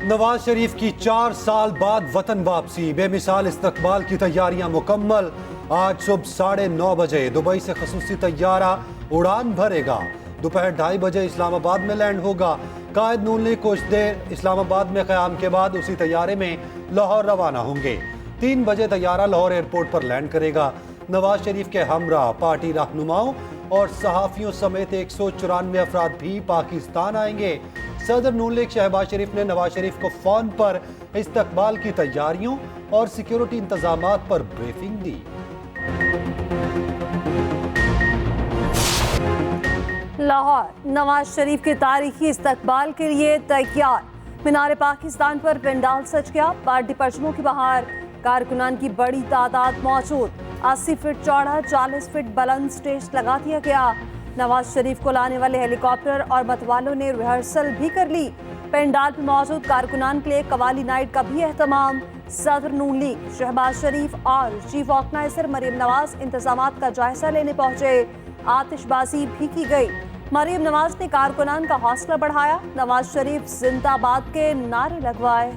नवाज शरीफ की 4 साल बाद वतन वापसी, बेमिसाल इस्तकबाल की तैयारियां मुकम्मल। आज सुबह 9:30 बजे दुबई से खसूसी तैयारा उड़ान भरेगा। दोपहर 2:30 बजे इस्लामाबाद में लैंड होगा। कायद नून लीग कुछ देर इस्लामाबाद में क़याम के बाद उसी तैयारे में लाहौर रवाना होंगे। 3 बजे तैयारा लाहौर एयरपोर्ट पर लैंड करेगा। नवाज शरीफ के हमरा पार्टी रहनुमाओं और सहाफ़ियों समेत 194 अफराद भी पाकिस्तान आएंगे। सदर नून लीग शहबाज शरीफ ने नवाज शरीफ को फोन पर इस्तकबाल की तैयारियों और सिक्योरिटी इंतजामात पर ब्रीफिंग दी। लाहौर नवाज शरीफ के तारीखी इस्तकबाल के लिए तैयार। मीनार पाकिस्तान पर पंडाल सज गया। पार्टी परचमों की बहार, कारकुनान की बड़ी तादाद मौजूद। 80 फीट चौड़ा 40 फीट बुलंद स्टेज लगा दिया गया। नवाज शरीफ को लाने वाले हेलीकॉप्टर और मतवालों ने रिहर्सल भी कर ली। पंडाल में मौजूद कारकुनान के लिए कवाली नाइट का भी एहतमाम। सदर नून लीग शहबाज शरीफ और चीफ ऑर्गेनाइजर मरीम नवाज इंतजामात का जायजा लेने पहुंचे। आतिशबाजी भी की गई। मरीम नवाज ने कारकुनान का हौसला बढ़ाया। नवाज शरीफ जिंदाबाद के नारे लगवाए।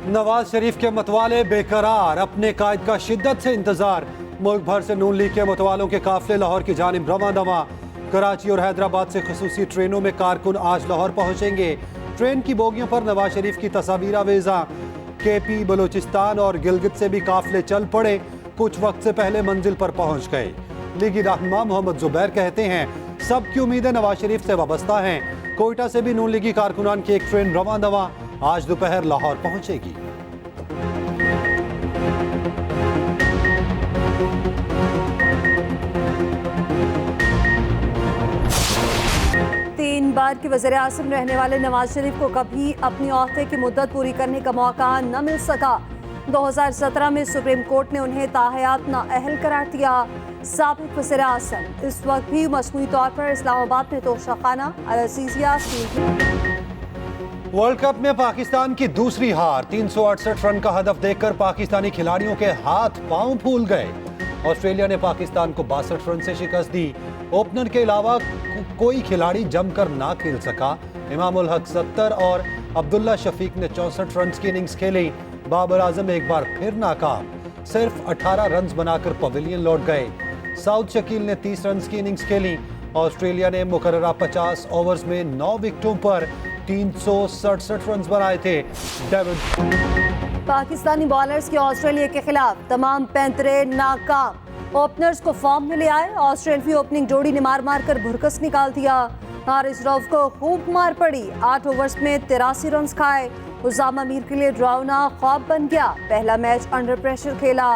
नवाज शरीफ के मतवाले बेकरार, अपने कायद का शिद्दत से इंतजार। मुल्क भर से नून लीग के मतवालों के काफिले लाहौर की जानिब रवां दवा। कराची और हैदराबाद से खसूसी ट्रेनों में कारकुन आज लाहौर पहुंचेंगे। ट्रेन की बोगियों पर नवाज शरीफ की तस्वीर आवेजा। केपी, बलूचिस्तान और गिलगित से भी काफिले चल पड़े। कुछ वक्त से पहले मंजिल पर पहुंच गए। लीगी रहनुमा मोहम्मद जुबैर कहते हैं, सबकी उम्मीदें नवाज शरीफ से वाबस्ता हैं। कोयटा से भी नून लीगी कारकुनान की एक ट्रेन रवां दवा आज दोपहर लाहौर पहुंचेगी। तीन बार की वज़ीर आज़म रहने वाले नवाज शरीफ को कभी अपनी ओहदे की मुद्दत पूरी करने का मौका न मिल सका। 2017 में सुप्रीम कोर्ट ने उन्हें ताहयात नाअहल करार दिया। साबिक वज़ीर आज़म इस वक्त भी मसनूई तौर पर इस्लामाबाद में तोशाखाना अल-अज़ीज़िया वर्ल्ड कप में पाकिस्तान की दूसरी हार। 368 रन का हदफ देखकर पाकिस्तानी खिलाड़ियों के हाथ पांव फूल गए। ऑस्ट्रेलिया ने पाकिस्तान को 62 रन से शिकस्त दी। ओपनर के अलावा कोई खिलाड़ी जमकर ना खेल सका। इमाम उल हक 70 और अब्दुल्ला शफीक ने 64 रन की इनिंग्स खेली। बाबर आजम एक बार फिर नाकाम, सिर्फ 18 रन बनाकर पवेलियन लौट गए। साउथ शकील ने 30 रन की इनिंग्स खेली। ऑस्ट्रेलिया ने मुकर्ररा 50 ओवर्स में 9 विकेटों पर 367 रन बनाए थे। पाकिस्तानी बॉलर्स के ऑस्ट्रेलिया के खिलाफ तमाम पैंतरे नाकाम। ओपनर्स को फॉर्म में ले आए। ऑस्ट्रेलियाई ओपनिंग जोड़ी ने मार मार कर भुरकस निकाल दिया। हारिस रऊफ को खूब मार पड़ी। 8 ओवर्स में 83 रन खाए। उसामा मीर के लिए ड्राउना ख्वाब बन गया। पहला मैच अंडर प्रेशर खेला।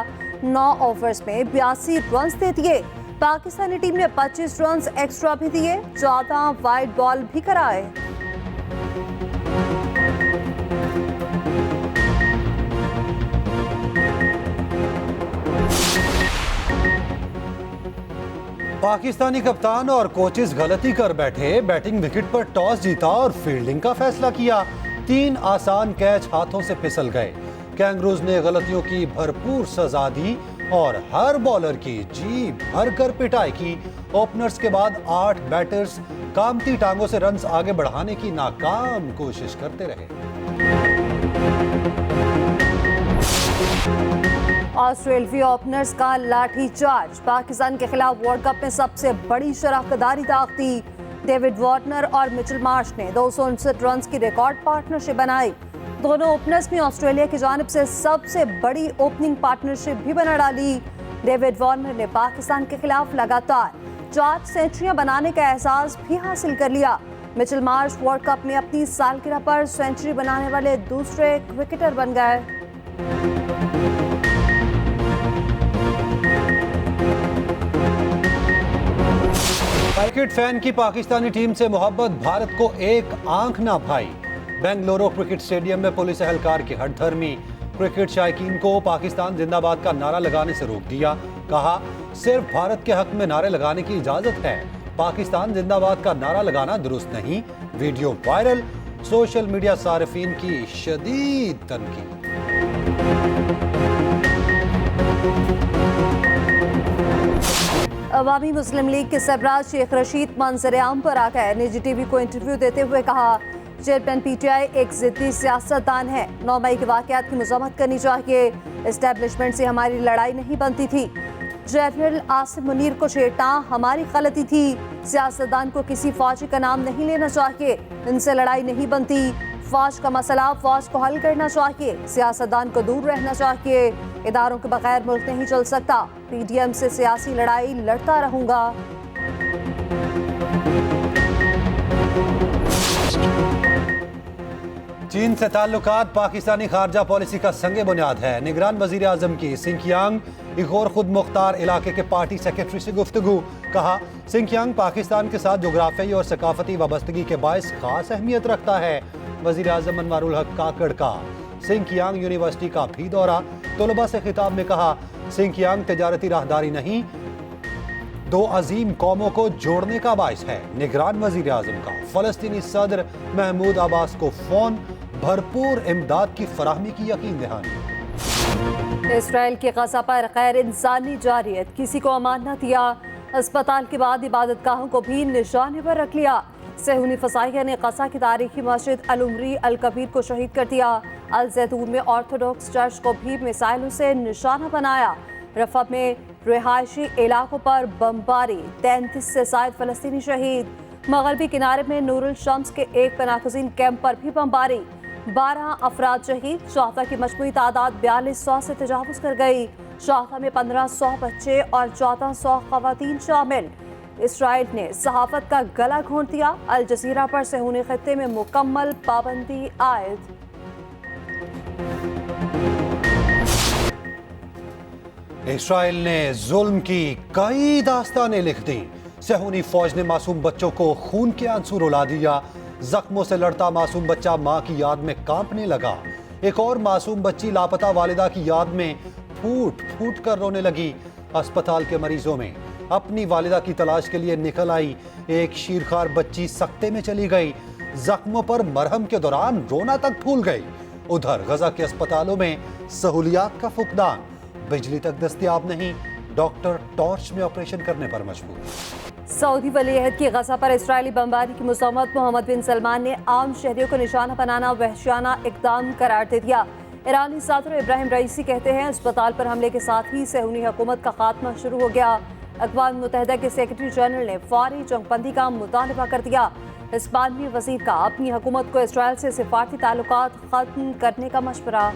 9 ओवर्स में 82 रन दे दिए। पाकिस्तानी टीम ने 25 रन एक्स्ट्रा भी दिए। 14 वाइड बॉल भी कराए। पाकिस्तानी कप्तान और कोचेस गलती कर बैठे। बैटिंग विकेट पर टॉस जीता और फील्डिंग का फैसला किया। 3 आसान कैच हाथों से फिसल गए। कैंगरूज ने गलतियों की भरपूर सजा दी और हर बॉलर की जी भरकर पिटाई की। ओपनर्स के बाद 8 बैटर्स कामती टांगों से रन्स आगे बढ़ाने की नाकाम कोशिश करते रहे। ऑस्ट्रेलियाई ओपनर्स का लाठीचार्ज। पाकिस्तान के खिलाफ वर्ल्ड कप में सबसे बड़ी शराकदारी दागती। डेविड वार्नर और मिचेल मार्श ने 259 रन की रिकॉर्ड पार्टनरशिप बनाई। दोनों ओपनर्स में ऑस्ट्रेलिया की जानिब से सबसे बड़ी ओपनिंग पार्टनरशिप भी बना डाली। डेविड वार्नर ने पाकिस्तान के खिलाफ लगातार 4 सेंचुरियां बनाने का एहसास भी हासिल कर लिया। मिचेल मार्श वर्ल्ड कप में अपनी सालगिरह पर सेंचुरी बनाने वाले दूसरे क्रिकेटर बन गए। क्रिकेट फैन की पाकिस्तानी टीम से मोहब्बत भारत को एक आंख ना भाई। बेंगलुरु क्रिकेट स्टेडियम में पुलिस एहलकार की हठधर्मी। क्रिकेट शायकीन को पाकिस्तान जिंदाबाद का नारा लगाने से रोक दिया। कहा, सिर्फ भारत के हक में नारे लगाने की इजाजत है, पाकिस्तान जिंदाबाद का नारा लगाना दुरुस्त नहीं। वीडियो वायरल, सोशल मीडिया सारिफीन की शदीद तनकीद। अवामी मुस्लिम लीग के सरबराह शेख रशीद मंजर-ए-आम पर आ गए। निजी टीवी को इंटरव्यू देते हुए कहा, चेयरमैन पीटीआई एक जिद्दी सियासतदान है। 9 मई के वाकयात की मजम्मत करनी चाहिए। एस्टेब्लिशमेंट से हमारी लड़ाई नहीं बनती थी। जनरल आसिम मुनीर को छेड़ना हमारी गलती थी। सियासतदान को किसी फौजी का नाम नहीं लेना चाहिए। इनसे लड़ाई नहीं बनती। फौज का मसला फौज को हल करना चाहिए। सियासतदान को दूर रहना चाहिए। इदारों के बगैर मुल्क नहीं चल सकता। पीडीएम से सियासी लड़ाई लड़ता रहूंगा। चीन से ताल्लुकात पाकिस्तानी खारजा पॉलिसी का संगे बुनियाद है। निगरान वजीर आजम की सिंकियांग एक और खुद मुख्तार इलाके के पार्टी सेक्रेटरी से गुफ्तगू। कहा, सिंकियांग पाकिस्तान के साथ जोग्राफियाई और सकाफती वाबस्तगी के बायस खास अहमियत रखता है। वजीर आजम अनवारुल हक काकड़ का सिंकियांग यूनिवर्सिटी का भी दौरा। तलबा से खिताब में कहा, सिंकियांग तजारती राहदारी नहीं, 2 अजीम कौमों को जोड़ने का बायस है। निगरान वजीर आजम का फलस्तीनी सदर महमूद अब्बास को फोन, भरपूर इमदाद की फराहमी की यकीन दहानी। इसराइल के गजा पर गैर इंसानी जारियत, किसी को अमान न दिया। अस्पताल के बाद इबादतगाहों को भी निशाने पर रख लिया। सेहूनी फसाइया ने गजा की तारीखी मस्जिद अल उमरी अल कबीर को शहीद कर दिया। अल जैतून में ऑर्थोडॉक्स चर्च को भी मिसाइलों से निशाना बनाया। रफा में रिहायशी इलाकों पर बमबारी, 33 से ज्यादा फलस्तीनी शहीद। मगरबी किनारे में नूरुल शम्स के एक पनाहगज़ीन कैंप पर भी बमबारी, 12 अफराद शहीद। शाहता की मजमूई तादाद 4200 से तजावुज कर गई। शाहता में 1500 बच्चे और 1400 खवातीन शामिल। इसराइल ने सहाफत का गला घोंट दिया। अल जजीरा पर सेहूनी खत्ते में मुकम्मल पाबंदी आयद। इसराइल ने जुल्म की कई दास्तानें लिख दी। सेहूनी फौज ने मासूम बच्चों को खून के आंसू रुला दिया। जख्मों से लड़ता मासूम बच्चा मां की याद में कांपने लगा। एक और मासूम बच्ची लापता वालिदा की याद में फूट फूट कर रोने लगी। अस्पताल के मरीजों में अपनी वालिदा की तलाश के लिए निकल आई एक शीरखार बच्ची सकते में चली गई। जख्मों पर मरहम के दौरान रोना तक भूल गई। उधर गजा के अस्पतालों में सहूलियात का फुकदान, बिजली तक दस्तयाब नहीं, डॉक्टर टॉर्च में ऑपरेशन करने पर मजबूर। सऊदी वलीअहद की गजा पर इस्राएली बमबारी की मुज़म्मत। मोहम्मद बिन सलमान ने आम शहरियों को निशाना बनाना वहशियाना इक़दाम करार दे दिया। ईरानी सदर इब्राहिम रईसी कहते हैं, अस्पताल पर हमले के साथ ही सेहूनी हुकूमत का खात्मा शुरू हो गया। अक़वाम मुत्तहिदा के सेक्रेटरी जनरल ने फौरी जंगबंदी का मुतालबा कर दिया। इस्पानवी वज़ीर का अपनी हुकूमत को इसराइल से सिफारती ताल्लुकात ख़त्म करने का मशवरा।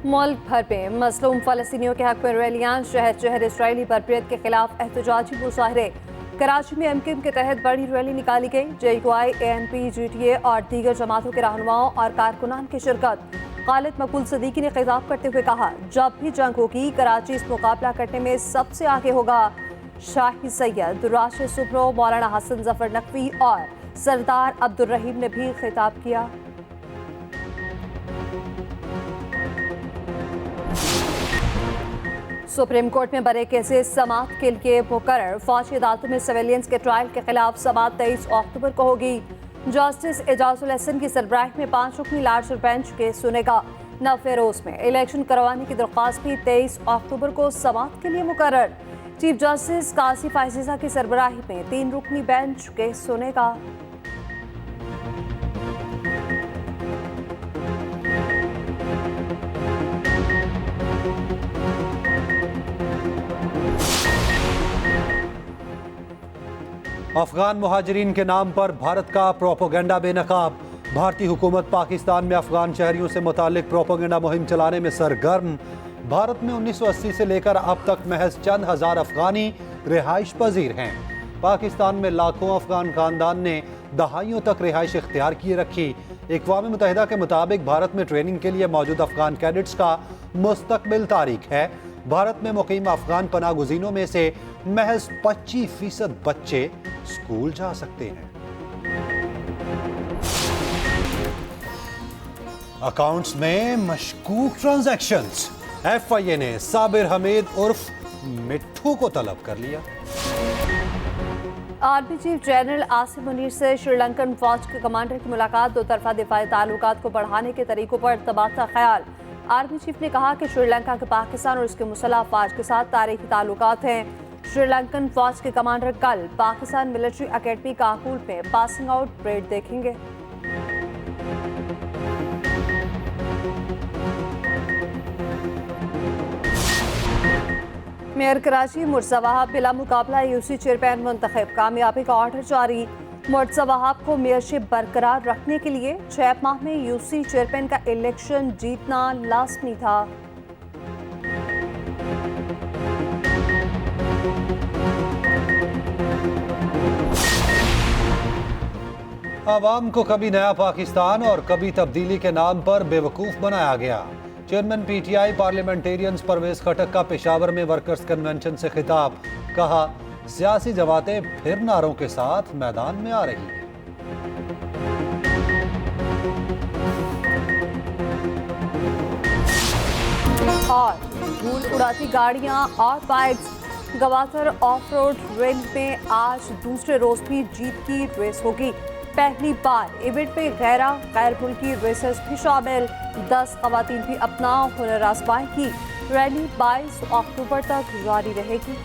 मुल्क भर में मज़लूम फ़लस्तीनियों के हक़ में रैलियाँ, शहर शहर इसराइली बर्बरियत के खिलाफ एहतजाजी मुजाहरे। कराची में एमक्यूएम के तहत बड़ी रैली निकाली गई। जेयूआई, एएनपी, जीटीए और दीगर जमातों के रहनुमाओं और कारकुनान की शिरकत। खालिद मकबूल सदीकी ने खिताब करते हुए कहा, जब भी जंग होगी कराची इस मुकाबला करने में सबसे आगे होगा। शाही सैयद, राशिद सुब्रो, मौलाना हसन जफर नकवी और सरदार अब्दुल रहीम ने भी खिताब किया। सुप्रीम कोर्ट में बड़े केसेस समाअत के लिए मुकर्रर। फौजी अदालतों में सिविलियंस के ट्रायल के खिलाफ समाअत 23 अक्टूबर को होगी। जस्टिस एजाजुल हसन की सरबराही में 5 रुकनी लार्जर बेंच केस सुनेगा। नवफेरोज में इलेक्शन करवाने की दरख्वास्त भी 23 अक्टूबर को समाअत के लिए मुकर्रर। चीफ जस्टिस कासिफ अजीजा की सरबराही में 3 रुकनी बेंच केस सुनेगा। अफगान मुहाजिरीन के नाम पर भारत का प्रोपोगेंडा बेनकाब। भारतीय हुकूमत पाकिस्तान में अफगान शहरियों से मुतालिक प्रोपोगेंडा मुहिम चलाने में सरगर्म। भारत में 1980 से लेकर अब तक महज चंद हजार अफगानी रिहाइश पजीर हैं। पाकिस्तान में लाखों अफगान खानदान ने दहाइयों तक रिहाइश इख्तियार किए रखी। अक़वाम मुत्तहिदा के मुताबिक भारत में ट्रेनिंग के लिए मौजूद अफगान कैडेट्स का मुस्तकबिल तारीख है। भारत में मुकीम अफगान पनाह गुज़ीनों में से महज 25% बच्चे स्कूल जा सकते हैं। अकाउंट्स में मशकूक ट्रांजैक्शंस। एफआईए ने साबिर हमीद उर्फ मिट्ठू को तलब कर लिया। Army chief general Asim Munir से श्रीलंकन फौज के कमांडर की मुलाकात, दो तरफा दिफाई ताल्लुकात को बढ़ाने के तरीकों पर तबादला ख्याल। आर्मी चीफ ने कहा कि श्रीलंका के पाकिस्तान और उसके मुसल्लह अफवाज के साथ तारीखी ताल्लुकात हैं। श्रीलंकन फौज के कमांडर कल पाकिस्तान मिलिट्री अकेडमी काकुल में पासिंग आउट परेड देखेंगे। मेयर कराची मुर्तज़ा वहाब बिला मुकाबला यूसी चेयरमैन मुंतखब, कामयाबी का ऑर्डर जारी। मुर्तज़ा वहाब को मेयरशिप बरकरार रखने के लिए 6 माह में यूसी चेयरमैन का इलेक्शन जीतना लाजमी था। आवाम को कभी नया पाकिस्तान और कभी तब्दीली के नाम पर बेवकूफ़ बनाया गया। चेयरमैन पीटीआई पार्लियामेंटेरियंस परवेज खटक का पेशावर में वर्कर्स कन्वेंशन से खिताब, कहा सियासी जमातें फिर नारों के साथ मैदान में आ रही हैं। और धूल उड़ाती गाड़ियां और bikes, Gwadar of road range में आज दूसरे रोज भी जीत की रेस होगी। पहली बार इवेंट में गैर मुल्की रेसर्स भी शामिल, 10 खवातीन भी अपना हुनर आजमाएंगी। रैली 22 अक्टूबर तक जारी रहेगी।